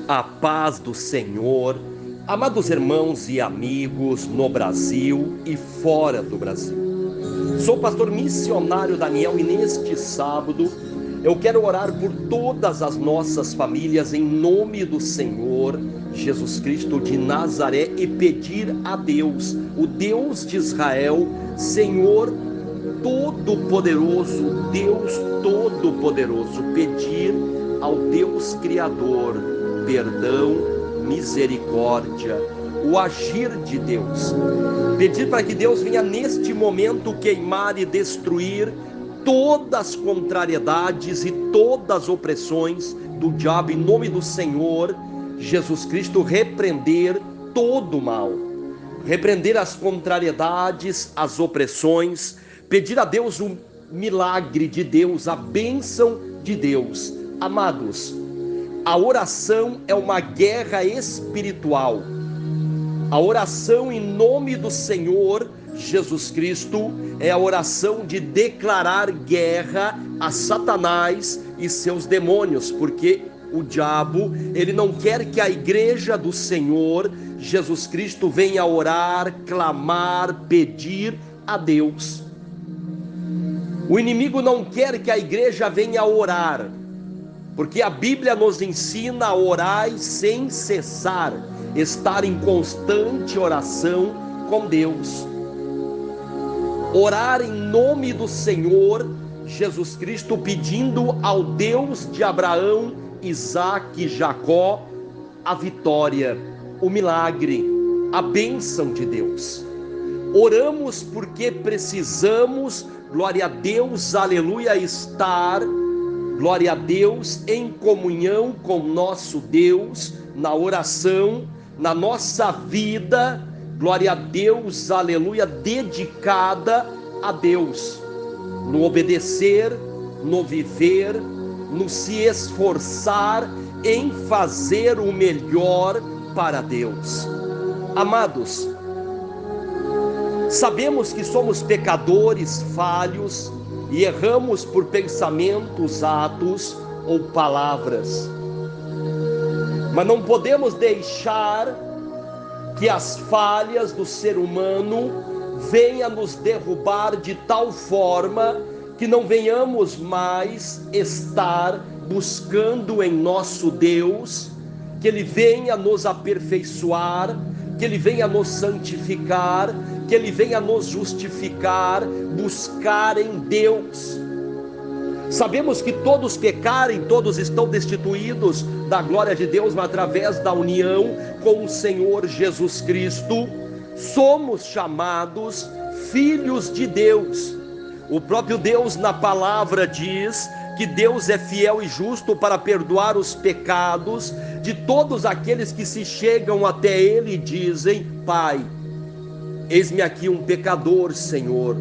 A paz do Senhor, amados irmãos e amigos no Brasil e fora do Brasil. Sou o pastor missionário Daniel e neste sábado eu quero orar por todas as nossas famílias em nome do Senhor Jesus Cristo de Nazaré e pedir a Deus, o Deus de Israel, Senhor Todo-Poderoso, Deus Todo-Poderoso, pedir ao Deus Criador perdão, misericórdia, o agir de Deus. Pedir para que Deus venha neste momento queimar e destruir todas as contrariedades e todas as opressões do diabo em nome do Senhor Jesus Cristo, repreender todo o mal, repreender as contrariedades, as opressões, pedir a Deus o milagre de Deus, a bênção de Deus. Amados, a oração é uma guerra espiritual. A oração em nome do Senhor Jesus Cristo é a oração de declarar guerra a Satanás e seus demônios, porque o diabo, ele não quer que a igreja do Senhor Jesus Cristo venha orar, clamar, pedir a Deus. O inimigo não quer que a igreja venha orar, porque a Bíblia nos ensina a orar sem cessar, estar em constante oração com Deus. Orar em nome do Senhor Jesus Cristo, pedindo ao Deus de Abraão, Isaque e Jacó a vitória, o milagre, a bênção de Deus. Oramos porque precisamos, glória a Deus, aleluia, estar, glória a Deus, em comunhão com nosso Deus, na oração, na nossa vida, glória a Deus, aleluia, dedicada a Deus, no obedecer, no viver, no se esforçar em fazer o melhor para Deus. Amados, sabemos que somos pecadores, falhos, e erramos por pensamentos, atos ou palavras, mas não podemos deixar que as falhas do ser humano venham nos derrubar de tal forma que não venhamos mais estar buscando em nosso Deus, que Ele venha nos aperfeiçoar, que Ele venha nos santificar, que Ele venha nos justificar, buscar em Deus. Sabemos que todos pecarem, todos estão destituídos da glória de Deus, mas através da união com o Senhor Jesus Cristo, somos chamados filhos de Deus. O próprio Deus na palavra diz que Deus é fiel e justo para perdoar os pecados de todos aqueles que se chegam até Ele e dizem: Pai, eis-me aqui um pecador, Senhor.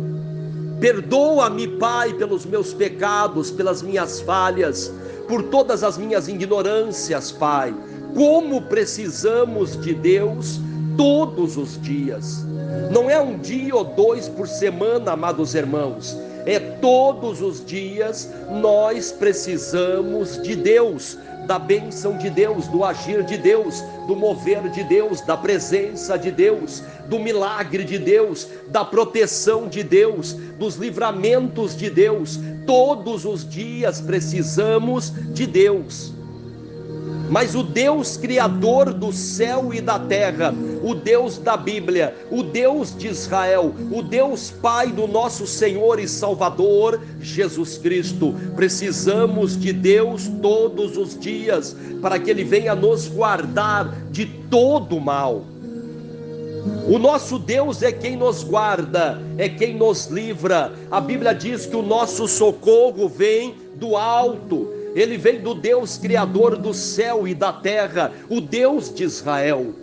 Perdoa-me, Pai, pelos meus pecados, pelas minhas falhas, por todas as minhas ignorâncias, Pai. Como precisamos de Deus todos os dias. Não é um dia ou dois por semana, amados irmãos. É todos os dias nós precisamos de Deus, da bênção de Deus, do agir de Deus, do mover de Deus, da presença de Deus, do milagre de Deus, da proteção de Deus, dos livramentos de Deus. Todos os dias precisamos de Deus. Mas o Deus Criador do céu e da terra, o Deus da Bíblia, o Deus de Israel, o Deus Pai do nosso Senhor e Salvador Jesus Cristo, precisamos de Deus todos os dias, para que Ele venha nos guardar de todo mal. O nosso Deus é quem nos guarda, é quem nos livra. A Bíblia diz que o nosso socorro vem do alto. Ele vem do Deus Criador do céu e da terra, o Deus de Israel.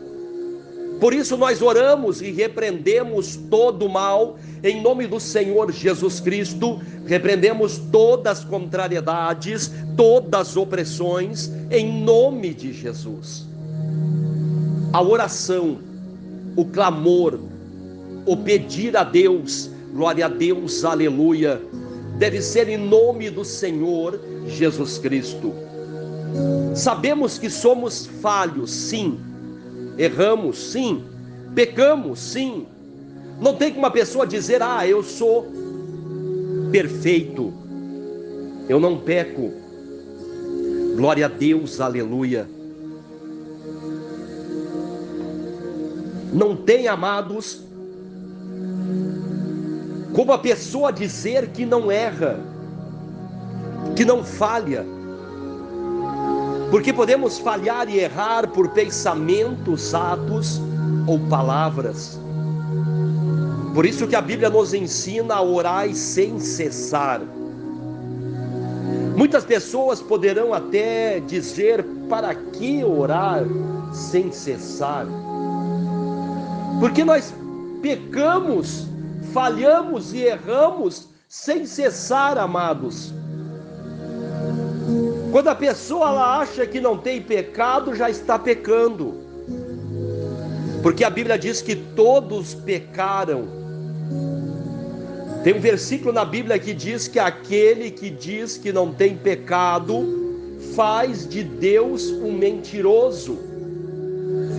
Por isso nós oramos e repreendemos todo o mal, em nome do Senhor Jesus Cristo, repreendemos todas as contrariedades, todas as opressões, em nome de Jesus. A oração, o clamor, o pedir a Deus, glória a Deus, aleluia, deve ser em nome do Senhor Jesus Cristo. Sabemos que somos falhos, sim. Erramos, sim. Pecamos, sim. Não tem como uma pessoa dizer: ah, eu sou perfeito, eu não peco. Glória a Deus, aleluia. Não tem, amados, como a pessoa dizer que não erra, que não falha. Porque podemos falhar e errar por pensamentos, atos ou palavras. Por isso que a Bíblia nos ensina a orar sem cessar. Muitas pessoas poderão até dizer: para que orar sem cessar? Porque nós pecamos, falhamos e erramos sem cessar, amados. Quando a pessoa ela acha que não tem pecado, já está pecando. Porque a Bíblia diz que todos pecaram. Tem um versículo na Bíblia que diz que aquele que diz que não tem pecado faz de Deus um mentiroso.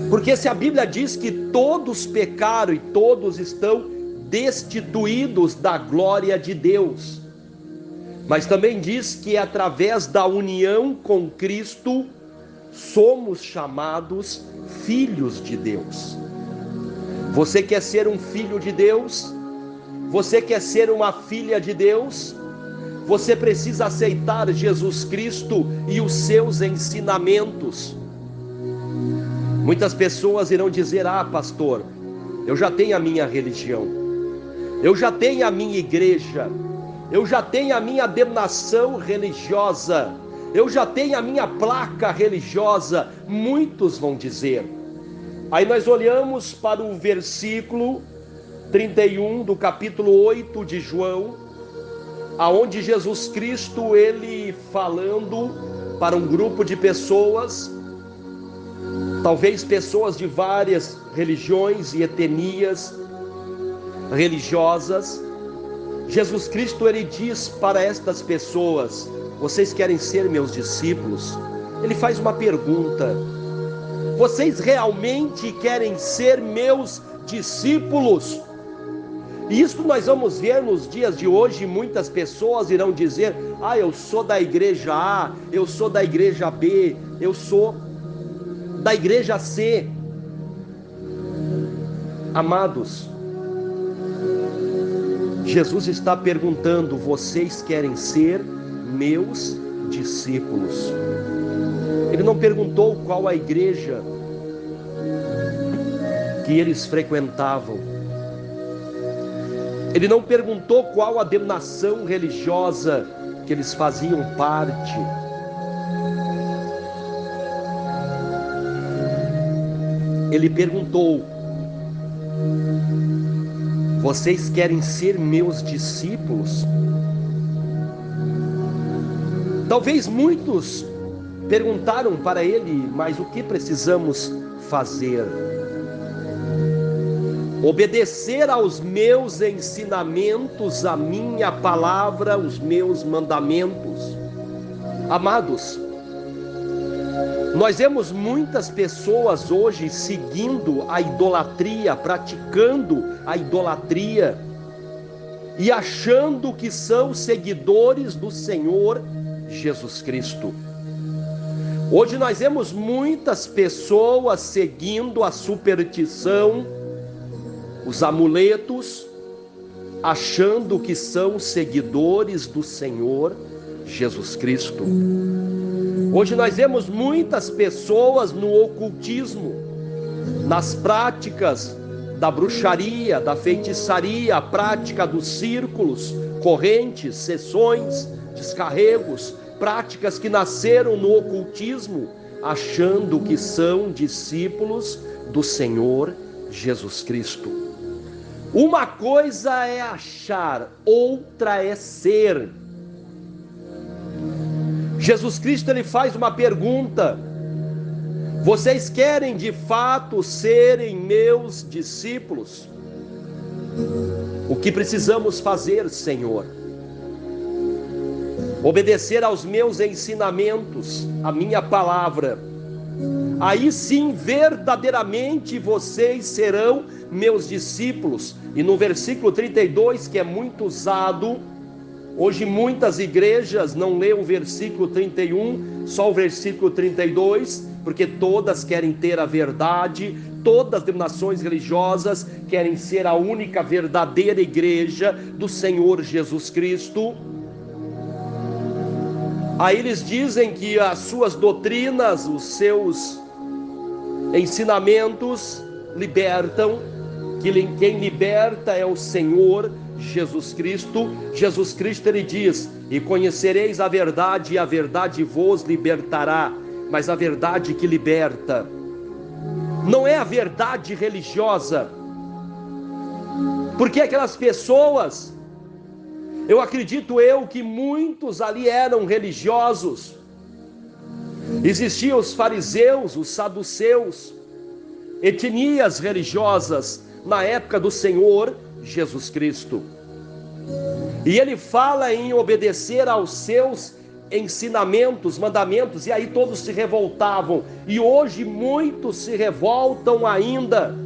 Porque se a Bíblia diz que todos pecaram e todos estão destituídos da glória de Deus, mas também diz que através da união com Cristo somos chamados filhos de Deus. Você quer ser um filho de Deus? Você quer ser uma filha de Deus? Você precisa aceitar Jesus Cristo e os seus ensinamentos. Muitas pessoas irão dizer: ah, pastor, eu já tenho a minha religião, eu já tenho a minha igreja, eu já tenho a minha denominação religiosa, eu já tenho a minha placa religiosa. Muitos vão dizer. Aí nós olhamos para o versículo 31 do capítulo 8 de João, aonde Jesus Cristo, ele falando para um grupo de pessoas, talvez pessoas de várias religiões e etnias religiosas, Jesus Cristo, ele diz para estas pessoas: vocês querem ser meus discípulos? Ele faz uma pergunta: vocês realmente querem ser meus discípulos? E isso nós vamos ver nos dias de hoje. Muitas pessoas irão dizer: ah, eu sou da igreja A, eu sou da igreja B, eu sou da igreja C. Amados, Jesus está perguntando: vocês querem ser meus discípulos? Ele não perguntou qual a igreja que eles frequentavam. Ele não perguntou qual a denominação religiosa que eles faziam parte. Ele perguntou: vocês querem ser meus discípulos? Talvez muitos perguntaram para ele: mas o que precisamos fazer? Obedecer aos meus ensinamentos, a minha palavra, os meus mandamentos. Amados, nós vemos muitas pessoas hoje seguindo a idolatria, praticando a idolatria e achando que são seguidores do Senhor Jesus Cristo. Hoje nós vemos muitas pessoas seguindo a superstição, os amuletos, achando que são seguidores do Senhor Jesus Cristo. Hoje nós vemos muitas pessoas no ocultismo, nas práticas da bruxaria, da feitiçaria, a prática dos círculos, correntes, sessões, descarregos, práticas que nasceram no ocultismo, achando que são discípulos do Senhor Jesus Cristo. Uma coisa é achar, outra é ser. Jesus Cristo, ele faz uma pergunta: vocês querem de fato serem meus discípulos? O que precisamos fazer, Senhor? obedecer aos meus ensinamentos, a minha palavra, aí sim verdadeiramente vocês serão meus discípulos. E no versículo 32, que é muito usado, hoje muitas igrejas não lêem o versículo 31, só o versículo 32, porque todas querem ter a verdade, todas as denominações religiosas querem ser a única verdadeira igreja do Senhor Jesus Cristo. Aí eles dizem que as suas doutrinas, os seus ensinamentos libertam, que quem liberta é o Senhor Jesus Cristo. Jesus Cristo, ele diz: e conhecereis a verdade, e a verdade vos libertará. Mas a verdade que liberta não é a verdade religiosa, porque aquelas pessoas, eu acredito que muitos ali eram religiosos. Existiam os fariseus, os saduceus, etnias religiosas na época do Senhor Jesus Cristo. E ele fala em obedecer aos seus ensinamentos, mandamentos, e aí todos se revoltavam. E hoje muitos se revoltam ainda.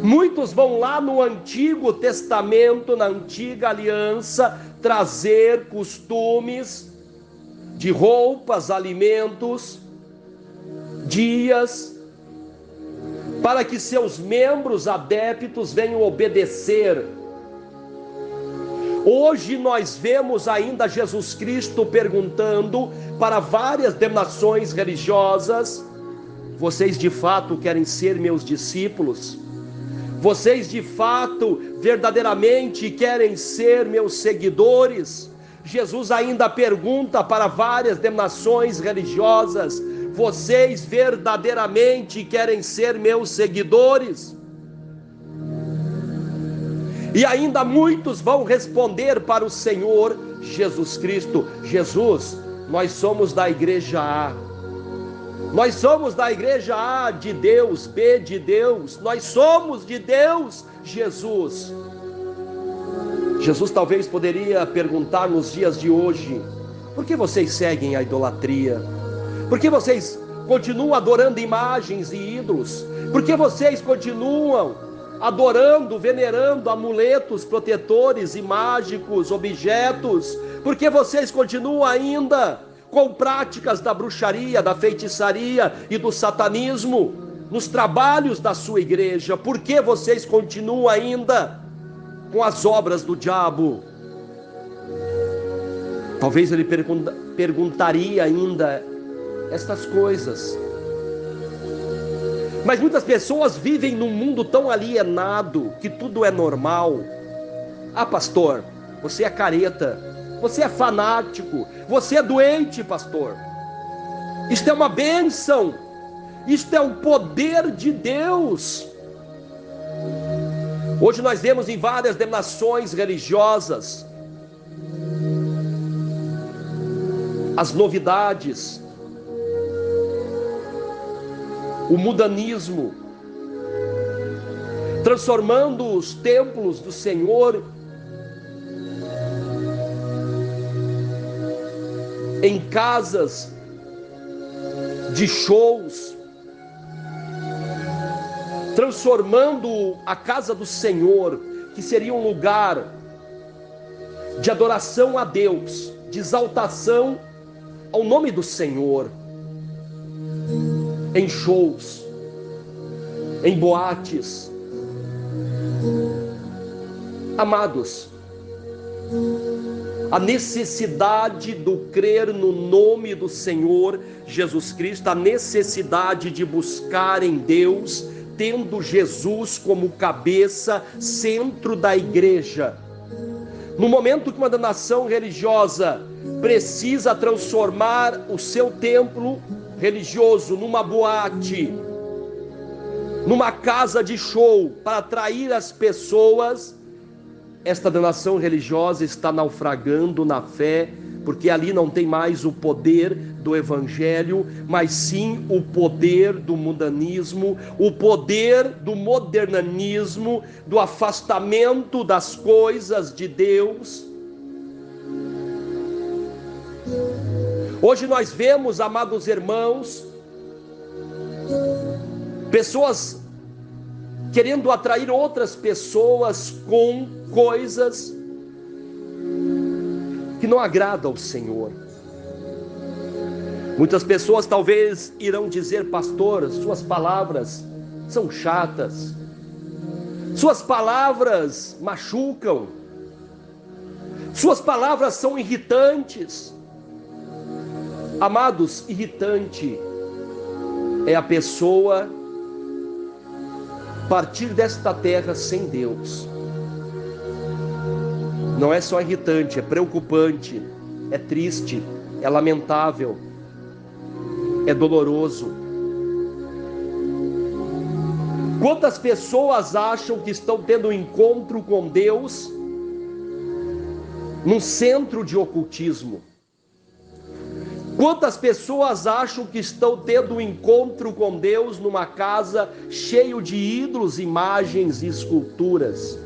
Muitos vão lá no Antigo Testamento, na Antiga Aliança, trazer costumes de roupas, alimentos, dias, para que seus membros adeptos venham obedecer. Hoje nós vemos ainda Jesus Cristo perguntando para várias denominações religiosas: vocês de fato querem ser meus discípulos? Vocês de fato, verdadeiramente querem ser meus seguidores? Jesus ainda pergunta para várias denominações religiosas: vocês verdadeiramente querem ser meus seguidores? E ainda muitos vão responder para o Senhor Jesus Cristo: Jesus, nós somos da igreja A. Nós somos da igreja A de Deus, B de Deus, nós somos de Deus, Jesus. Jesus talvez poderia perguntar nos dias de hoje: por que vocês seguem a idolatria? Por que vocês continuam adorando imagens e ídolos? Por que vocês continuam adorando, venerando amuletos protetores e mágicos, objetos? Por que vocês continuam ainda com práticas da bruxaria, da feitiçaria e do satanismo nos trabalhos da sua igreja? Por que vocês continuam ainda com as obras do diabo? Talvez ele perguntaria ainda estas coisas. Mas muitas pessoas vivem num mundo tão alienado que tudo é normal. Ah, pastor, você é careta, você é fanático, você é doente, pastor. Isto é uma bênção, isto é um poder de Deus. Hoje nós vemos em várias denominações religiosas as novidades, o mudanismo, transformando os templos do Senhor em casas de shows, transformando a casa do Senhor, que seria um lugar de adoração a Deus, de exaltação ao nome do Senhor, em shows, em boates. Amados, a necessidade do crer no nome do Senhor Jesus Cristo, a necessidade de buscar em Deus, tendo Jesus como cabeça, centro da igreja. No momento que uma nação religiosa precisa transformar o seu templo religioso numa boate, numa casa de show, para atrair as pessoas, esta nação religiosa está naufragando na fé, porque ali não tem mais o poder do evangelho, mas sim o poder do mundanismo, o poder do modernismo, do afastamento das coisas de Deus. Hoje nós vemos, amados irmãos, pessoas querendo atrair outras pessoas com coisas que não agradam ao Senhor. Muitas pessoas talvez irão dizer: pastor, suas palavras são chatas, suas palavras machucam, suas palavras são irritantes. Amados, irritante é a pessoa partir desta terra sem Deus. Não é só irritante, é preocupante, é triste, é lamentável, é doloroso. Quantas pessoas acham que estão tendo um encontro com Deus num centro de ocultismo? Quantas pessoas acham que estão tendo um encontro com Deus numa casa cheio de ídolos, imagens e esculturas?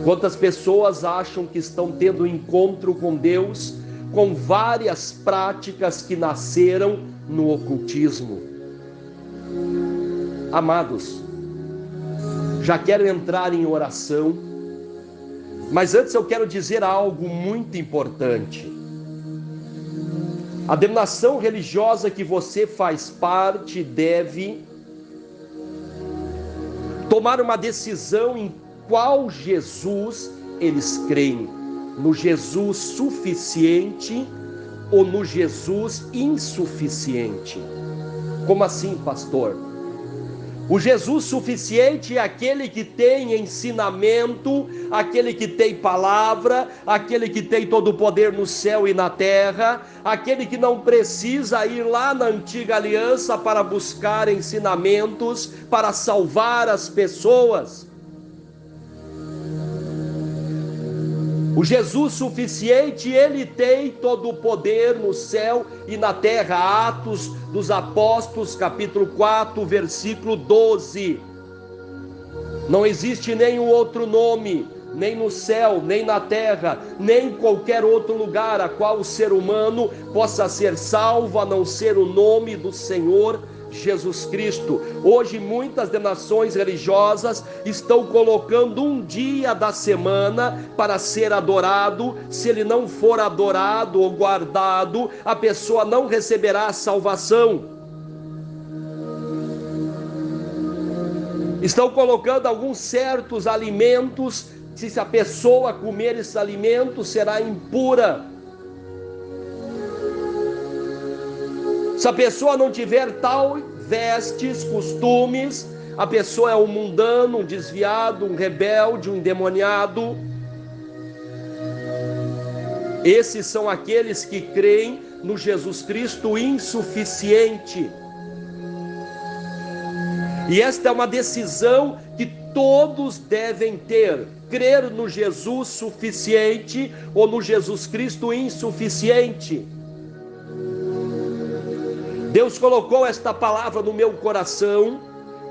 Quantas pessoas acham que estão tendo um encontro com Deus com várias práticas que nasceram no ocultismo? Amados, já quero entrar em oração, mas antes eu quero dizer algo muito importante. A denominação religiosa que você faz parte deve tomar uma decisão em qual Jesus eles creem: no Jesus suficiente ou no Jesus insuficiente. Como assim, pastor? O Jesus suficiente é aquele que tem ensinamento, aquele que tem palavra, aquele que tem todo o poder no céu e na terra, aquele que não precisa ir lá na antiga aliança para buscar ensinamentos, para salvar as pessoas. O Jesus suficiente, ele tem todo o poder no céu e na terra. Atos dos Apóstolos, capítulo 4, versículo 12. Não existe nenhum outro nome, nem no céu, nem na terra, nem em qualquer outro lugar a qual o ser humano possa ser salvo, a não ser o nome do Senhor Jesus Cristo. Hoje muitas denominações religiosas estão colocando um dia da semana para ser adorado. Se ele não for adorado ou guardado, a pessoa não receberá a salvação. Estão colocando alguns certos alimentos, se a pessoa comer esses alimentos será impura. Se a pessoa não tiver tal vestes, costumes, a pessoa é um mundano, um desviado, um rebelde, um endemoniado. Esses são aqueles que creem no Jesus Cristo insuficiente. E esta é uma decisão que todos devem ter: crer no Jesus suficiente ou no Jesus Cristo insuficiente. Deus colocou esta palavra no meu coração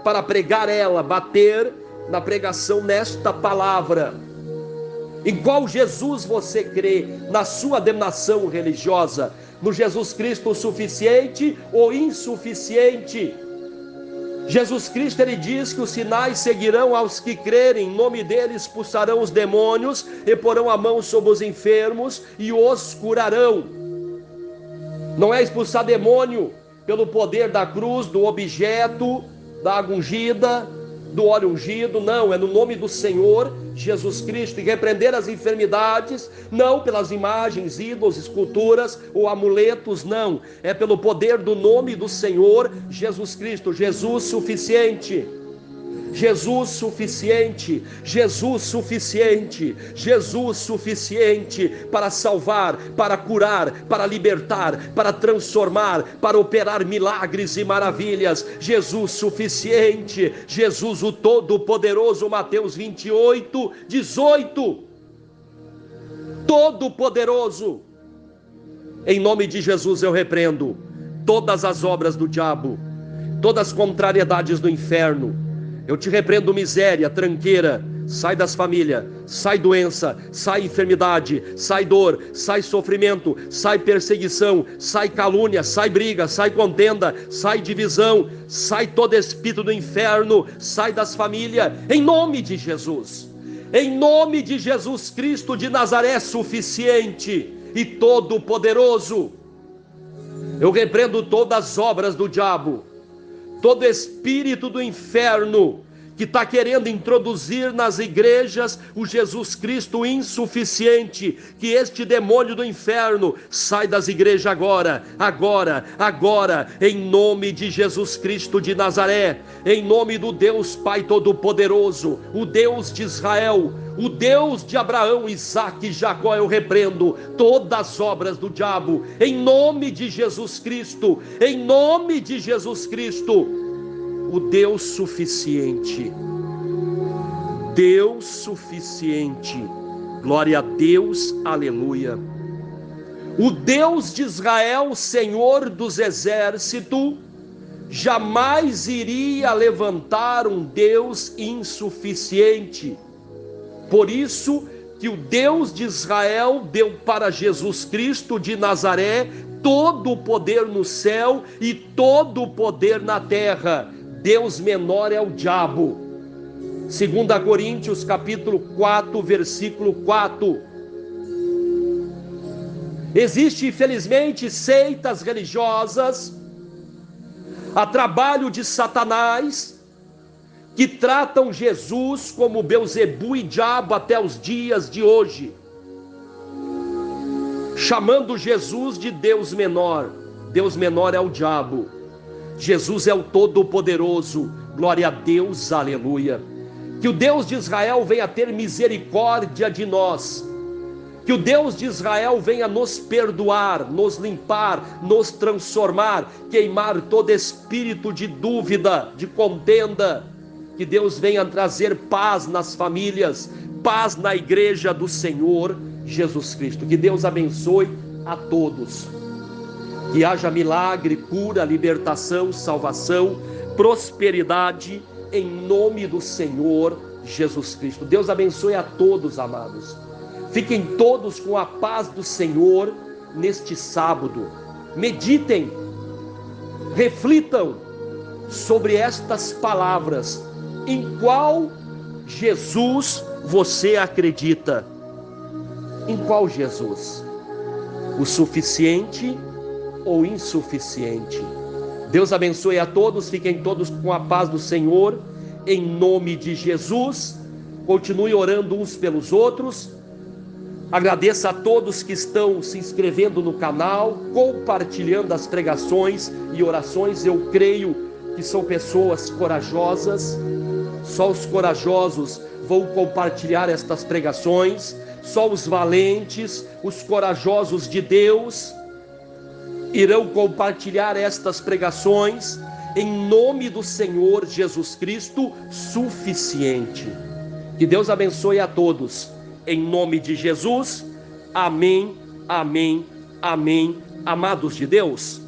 para pregar ela, bater na pregação nesta palavra. Em qual Jesus você crê? Na sua denominação religiosa? No Jesus Cristo suficiente ou insuficiente? Jesus Cristo, ele diz que os sinais seguirão aos que crerem. Em nome dele expulsarão os demônios e porão a mão sobre os enfermos e os curarão. Não é expulsar demônio pelo poder da cruz, do objeto, da água ungida, do óleo ungido, não, é no nome do Senhor Jesus Cristo. E repreender as enfermidades, não pelas imagens, ídolos, esculturas ou amuletos, não, é pelo poder do nome do Senhor Jesus Cristo. Jesus suficiente, Jesus suficiente, Jesus suficiente, Jesus suficiente para salvar, para curar, para libertar, para transformar, para operar milagres e maravilhas. Jesus suficiente, Jesus o Todo-Poderoso. Mateus 28, 18. Todo-Poderoso. Em nome de Jesus eu repreendo todas as obras do diabo, todas as contrariedades do inferno. Eu te repreendo miséria, tranqueira, sai das famílias, sai doença, sai enfermidade, sai dor, sai sofrimento, sai perseguição, sai calúnia, sai briga, sai contenda, sai divisão, sai todo espírito do inferno, sai das famílias, em nome de Jesus. Em nome de Jesus Cristo de Nazaré, suficiente e todo-poderoso. Eu repreendo todas as obras do diabo, todo espírito do inferno que está querendo introduzir nas igrejas o Jesus Cristo insuficiente, que este demônio do inferno sai das igrejas agora, em nome de Jesus Cristo de Nazaré, em nome do Deus Pai Todo-Poderoso, o Deus de Israel, o Deus de Abraão, Isaque e Jacó. Eu repreendo todas as obras do diabo, em nome de Jesus Cristo, em nome de Jesus Cristo. O Deus suficiente, Deus suficiente, glória a Deus, aleluia. O Deus de Israel, Senhor dos exércitos, jamais iria levantar um Deus insuficiente. Por isso que o Deus de Israel deu para Jesus Cristo de Nazaré todo o poder no céu e todo o poder na terra. Deus menor é o diabo. 2 Coríntios capítulo 4, versículo 4. Existem, infelizmente, seitas religiosas a trabalho de Satanás, que tratam Jesus como Belzebu e diabo até os dias de hoje, chamando Jesus de Deus menor. Deus menor é o diabo. Jesus é o Todo-Poderoso, glória a Deus, aleluia. Que o Deus de Israel venha ter misericórdia de nós, que o Deus de Israel venha nos perdoar, nos limpar, nos transformar, queimar todo espírito de dúvida, de contenda. Que Deus venha trazer paz nas famílias, paz na igreja do Senhor Jesus Cristo. Que Deus abençoe a todos. Que haja milagre, cura, libertação, salvação, prosperidade, em nome do Senhor Jesus Cristo. Deus abençoe a todos, amados. Fiquem todos com a paz do Senhor neste sábado. Meditem, reflitam sobre estas palavras. Em qual Jesus você acredita? Em qual Jesus? O suficiente ou insuficiente? Deus abençoe a todos, fiquem todos com a paz do Senhor, em nome de Jesus. Continue orando uns pelos outros. Agradeço a todos que estão se inscrevendo no canal, compartilhando as pregações e orações. Eu creio que são pessoas corajosas. Só os corajosos vão compartilhar estas pregações. Só os valentes, os corajosos de Deus, irão compartilhar estas pregações, em nome do Senhor Jesus Cristo suficiente. Que Deus abençoe a todos, em nome de Jesus. Amém, amém, amém. Amados de Deus,